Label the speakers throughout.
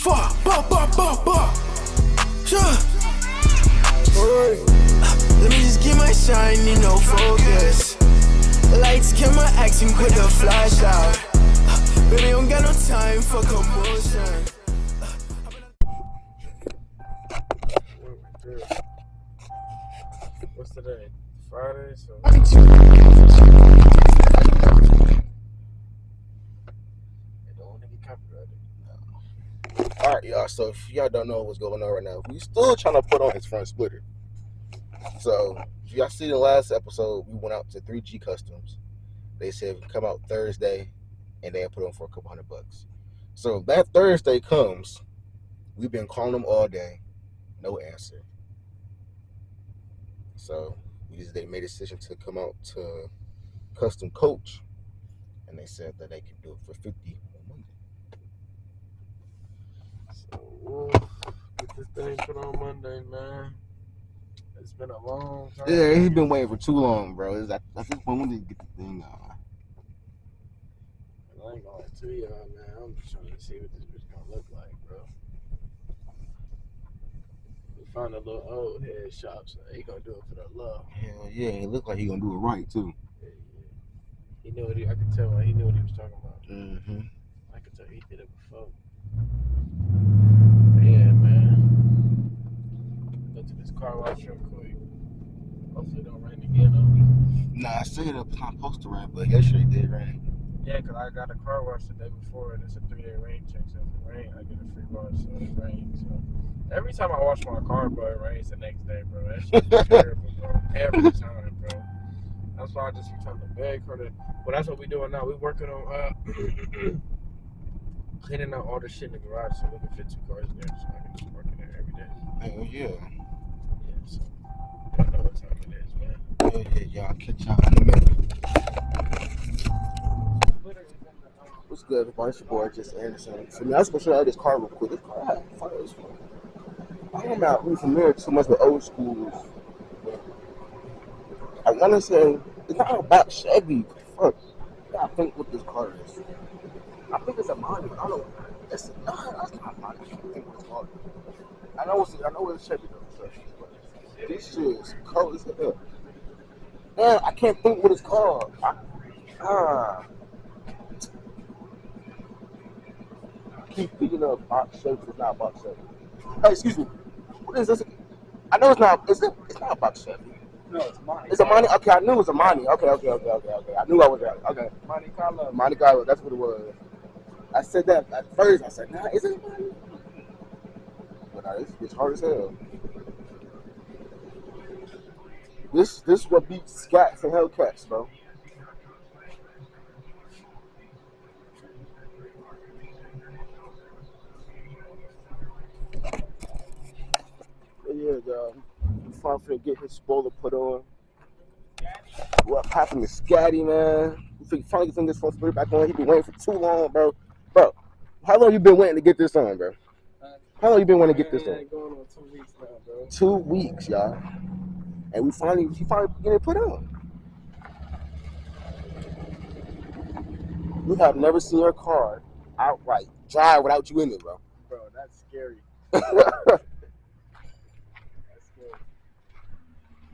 Speaker 1: Fuck, sure. Let me just get my shine, you know, focus. Lights, camera, action, put the flash out. Baby, don't got no time for commotion.
Speaker 2: What's today? Friday, so
Speaker 3: Alright, y'all, so if y'all don't know what's going on right now, we still trying to put on his front splitter. So, if y'all see the last episode, we went out to 3G Customs. They said come out Thursday, and they put on for a couple $100. So, that Thursday comes, we've been calling them all day, no answer. So, they made a decision to come out to Custom Coach, and they said that they can do it for $50 on Monday.
Speaker 2: So we'll get this thing put on Monday, man. It's been a long time.
Speaker 3: Yeah, he's been waiting for too long, bro. I just wanted to get the thing on.
Speaker 2: I ain't gonna lie to y'all, man. I'm just trying to see what this bitch gonna look like, bro. We found a little old head shop, so he gonna do it for the love.
Speaker 3: Hell yeah, it looked like he gonna do it right too.
Speaker 2: Yeah. He knew what I could tell he knew what he was talking about.
Speaker 3: Mm-hmm.
Speaker 2: I could tell he did it before. But yeah, man. Go to this car wash real quick. Hopefully it don't rain again on me.
Speaker 3: Nah, I said it's not supposed to rain, but yesterday it did rain.
Speaker 2: Yeah, because I got a car wash the day before, and it's a 3-day rain check. So if it rains, I get a free wash. So it rains. So every time I wash my car, bro, it rains the next day, bro. That shit is terrible, bro. Every time, bro. That's why I just returned the bag for the. Well, that's what we doing now. We working on cleaning out all the shit in the garage so we can fit 2 cars in there, so I can just work in there every day.
Speaker 3: Hell yeah.
Speaker 2: Yeah, so I know what time it is, man.
Speaker 3: Hell yeah, y'all. I'll catch y'all in a minute. What's good, everybody? It's your boy, Just Anderson. So, I was gonna show you this car real quick. This car had fire as fuck. I'm not really familiar too much with old schools. I want to say it's not about Chevy. Fuck. I think what this car is. I think it's a Monty, but I don't know. That's not Monty. I don't think what it's called. I know it's Chevy though. So, this shit is cold as hell. Man, I can't think what it's called. I keep thinking of box shapes. It's not box shape. Hey, excuse me. What is this? I know it's not. It's not a box shape.
Speaker 2: No, it's Monty.
Speaker 3: It's a Monty. Okay, I knew it was a Monty. Okay. I knew I was right. Okay.
Speaker 2: Monte Carlo.
Speaker 3: Monte Carlo. That's what it was. I said that at first. I said, nah, is it Monty? But nah, it's hard as hell. This what beats Scats and Hellcats, bro. Yeah, y'all. I'm finally get his spoiler put on. What happened to Scatty, man? We finally get this phone split back on. He been waiting for too long, bro. Bro, how long you been waiting to get this on, bro? How long you been waiting to get this on?
Speaker 2: Going on 2 weeks now, bro.
Speaker 3: 2 weeks, y'all. And he finally get it put on. We have never seen your car outright drive without you in it, bro.
Speaker 2: Bro, that's scary.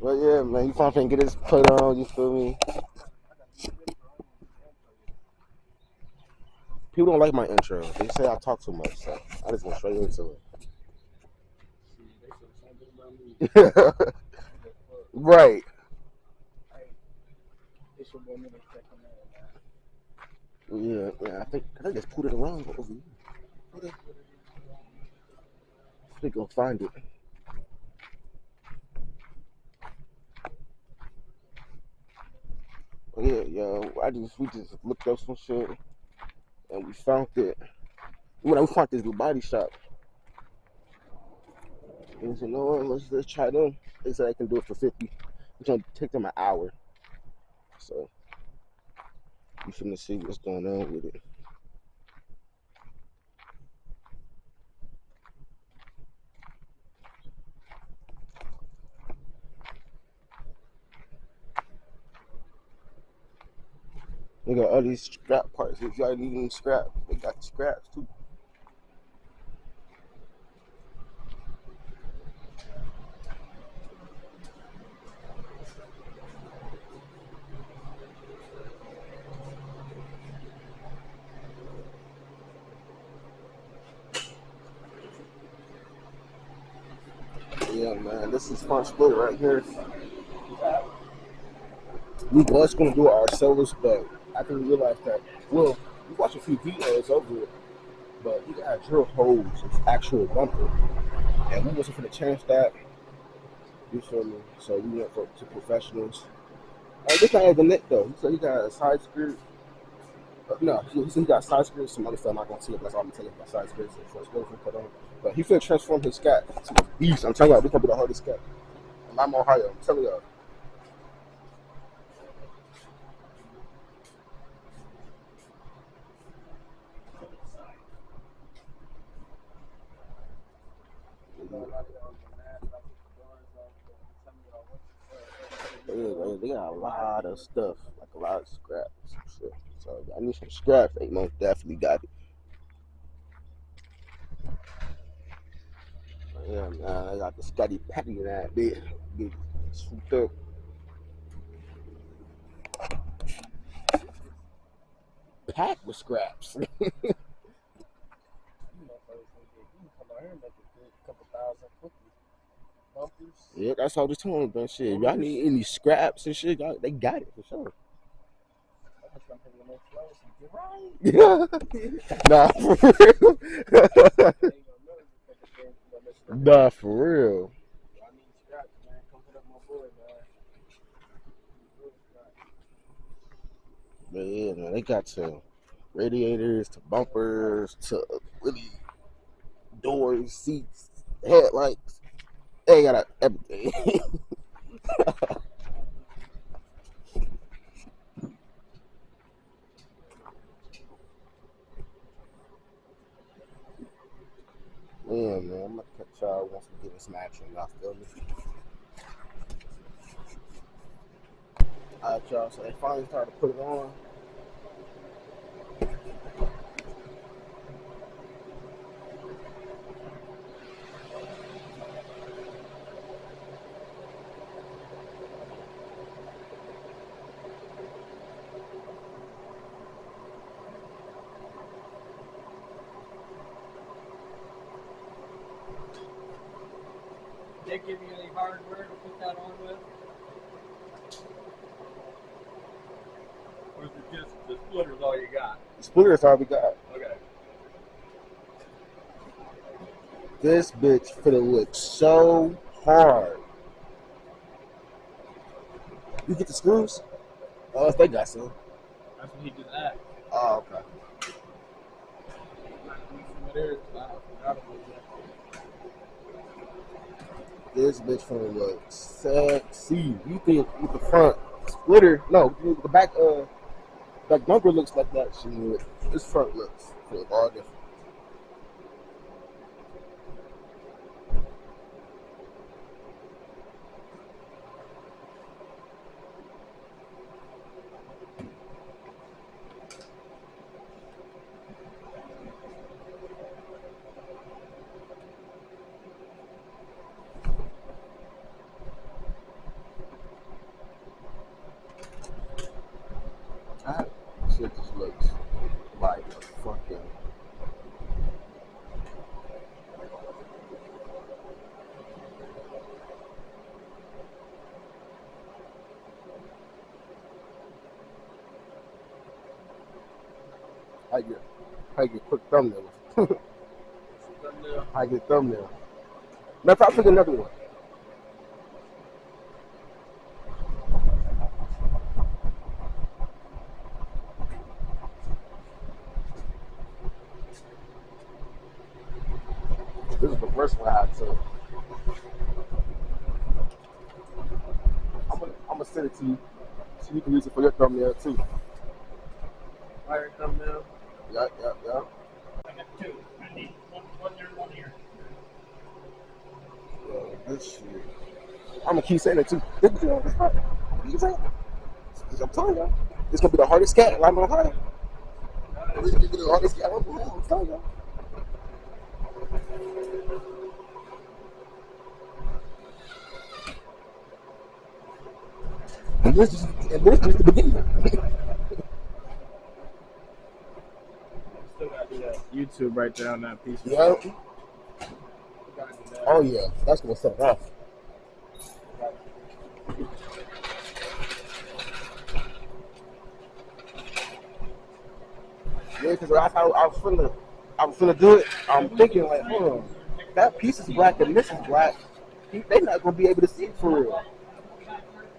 Speaker 3: Well, yeah, man, you finally get this put on, you feel me? People don't like my intro. They say I talk too much, so I just went straight into it. Right. Yeah, I think I just put it around over here. They gonna find it. Yeah, yo, we just looked up some shit and we found it. We found this new body shop. And so, you know what, let's try them. They said I can do it for $50. It's gonna take them an hour. So we finna see what's going on with it. They got all these scrap parts. If y'all need any scrap, they got scraps too. Yeah, man, this is front split right here. We was gonna do it ourselves, but I think we realized that, well, we watched a few videos over it, but you gotta drill holes with actual bumper. And we wasn't gonna change that. You feel me? So we went to professionals. This guy has the neck though. He said he got a side skirt. No, he said he got side skirts. Some other stuff I'm not gonna see it. That's all I'm telling you about side skirts and first clothes put on. But he finna transform his scat to a beast. I'm telling you, this gonna be the hardest scat. And I'm Ohio. I'm telling y'all. They got a lot of stuff, like a lot of scraps and shit. So I need some scraps. They most definitely got it. Yeah, man, I got the Scotty Patty in that bit. Big swooped up. Packed with scraps. Yeah, that's all the time, man. Shit, if y'all need any scraps and shit, they got it for sure. Yeah. Nah, for real. Nah, for real. But yeah, man, they got to radiators to bumpers to really doors, seats, headlights. They got everything. Yeah, man, I'm gonna catch y'all once we get some action. Y'all feel me? Alright, y'all. So they finally started to put it on.
Speaker 4: They give you any hardware to put that on with? Or is it just the splitter's all you got?
Speaker 3: The splitter's all we got.
Speaker 4: Okay.
Speaker 3: This bitch finna look so hard. You get the screws? Oh, if they got some.
Speaker 4: That's what he just asked.
Speaker 3: Oh, okay. This bitch finna look sexy. You think with the front splitter? No, the back bumper looks like that shit. This front looks all different. That shit just looks like a fucking. How you get quick thumbnail? How you get thumbnail? Matter of fact, I'll pick another one. This is the first one I had to. I'm gonna send it to you so you can use it for your thumbnail too.
Speaker 4: Fire thumbnail.
Speaker 3: Yeah.
Speaker 4: I got two. I need one there, one here.
Speaker 3: This shit. I'm gonna keep saying it too. You can say it. I'm telling y'all. It's gonna be the hardest cat I'm Ohio. It's gonna be the hardest cat I'm Ohio. I'm telling y'all. And this is just the beginning.
Speaker 2: Still gotta do that YouTube right there on that piece.
Speaker 3: Yeah. Oh yeah, that's gonna set it off. Yeah, because that's how I was finna do it. I'm thinking like, hold on, that piece is black and this is black. They not gonna be able to see it for real.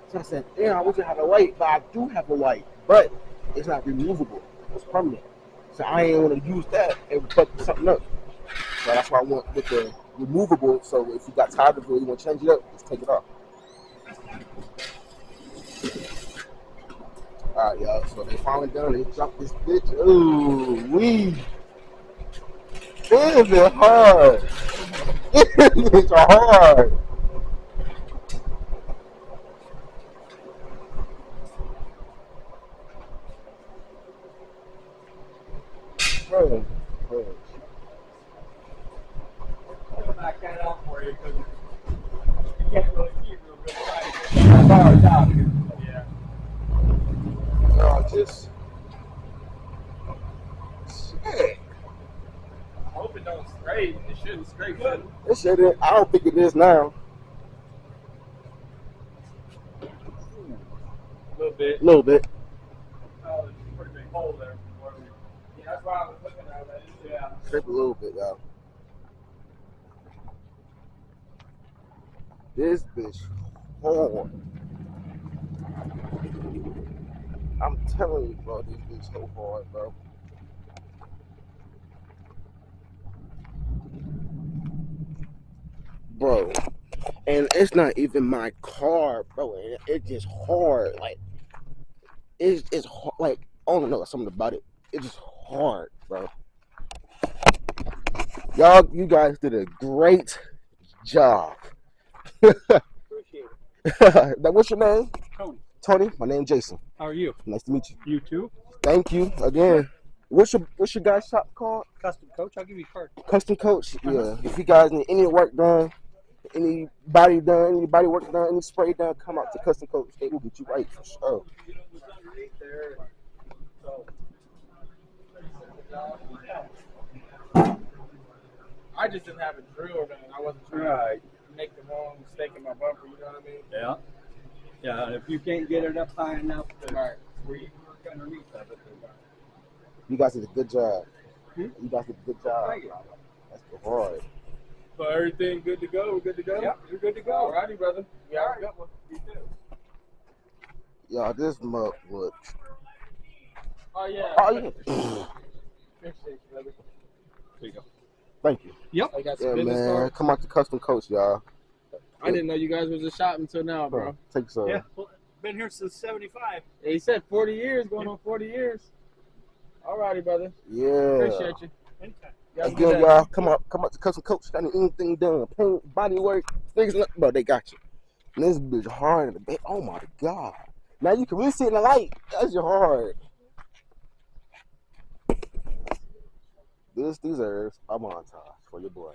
Speaker 3: So I said, damn, I wish I had a white, but I do have a white, but it's not removable. It's permanent. So I ain't want to use that and fuck something up. So that's why I went with the removable. So if you got tired of it, you want to change it up, just take it off. All right, y'all. So they finally done. They dropped this bitch. Ooh, this is hard. This is hard. Bro.
Speaker 4: I'll back that up for you because you can't really see it real good. Far down. Yeah.
Speaker 3: No, just shit.
Speaker 2: I hope it don't scrape. It shouldn't scrape. Should it?
Speaker 3: This shit, I don't think it is now.
Speaker 2: A little bit.
Speaker 3: A little bit.
Speaker 2: Oh, there's a pretty big hole there. Yeah, that's why I was looking at it. Yeah.
Speaker 3: Scrape a little bit, y'all. This bitch hard. I'm telling you, bro, this bitch so hard, bro. Bro, and it's not even my car, bro. It's just hard. Like it's hard. Like I don't know something about it. It's just hard, bro. Y'all, you guys did a great job.
Speaker 4: Appreciate it.
Speaker 3: Now, what's your name?
Speaker 4: Tony,
Speaker 3: Tony. My name's Jason.
Speaker 4: how are you?
Speaker 3: Nice to meet you.
Speaker 4: You too?
Speaker 3: Thank you again. What's your guys' shop called?
Speaker 4: Custom coach, I'll give you a card.
Speaker 3: Custom Coach. Yeah. If you guys need any work done, any body done, any body work done, any spray done, come out to Custom Coach. They will get you right for sure.
Speaker 2: I just didn't have a drill gun. I wasn't trying to make the wrong mistake in my bumper. You know what I mean?
Speaker 4: Yeah. Yeah, if you can't get it up high enough to where you work underneath of it.
Speaker 3: You guys did a good job.
Speaker 4: Hmm?
Speaker 3: You guys did a good job.
Speaker 4: Thank you.
Speaker 3: That's hard.
Speaker 2: So everything good to go? We're good to go?
Speaker 4: Yep, you're good to go.
Speaker 2: All righty, brother. You have a good one.
Speaker 4: You too.
Speaker 3: Y'all, this mug would.
Speaker 2: Oh, yeah.
Speaker 3: Oh, yeah.
Speaker 2: Appreciate you, brother.
Speaker 4: There you go.
Speaker 3: Thank you.
Speaker 4: Yep.
Speaker 2: I got some
Speaker 3: Yeah,
Speaker 2: business
Speaker 3: man.
Speaker 2: cards.
Speaker 3: Come out to Custom Coach, y'all.
Speaker 2: I didn't know you guys was a shop until now, bro.
Speaker 3: Take some.
Speaker 4: Yeah, well, been here since 75.
Speaker 2: Yeah, he said 40 years, going on 40 years. All righty, brother.
Speaker 3: Yeah.
Speaker 2: Appreciate you.
Speaker 4: Anytime.
Speaker 2: You have a good
Speaker 3: Again,
Speaker 2: day.
Speaker 3: y'all, come out to Custom Coach. Got anything done? Paint, body work, things like bro, they got you. And this bitch hard in the back. Oh my god. Now you can really see it in the light. That's your hard. This deserves a montage for your boy.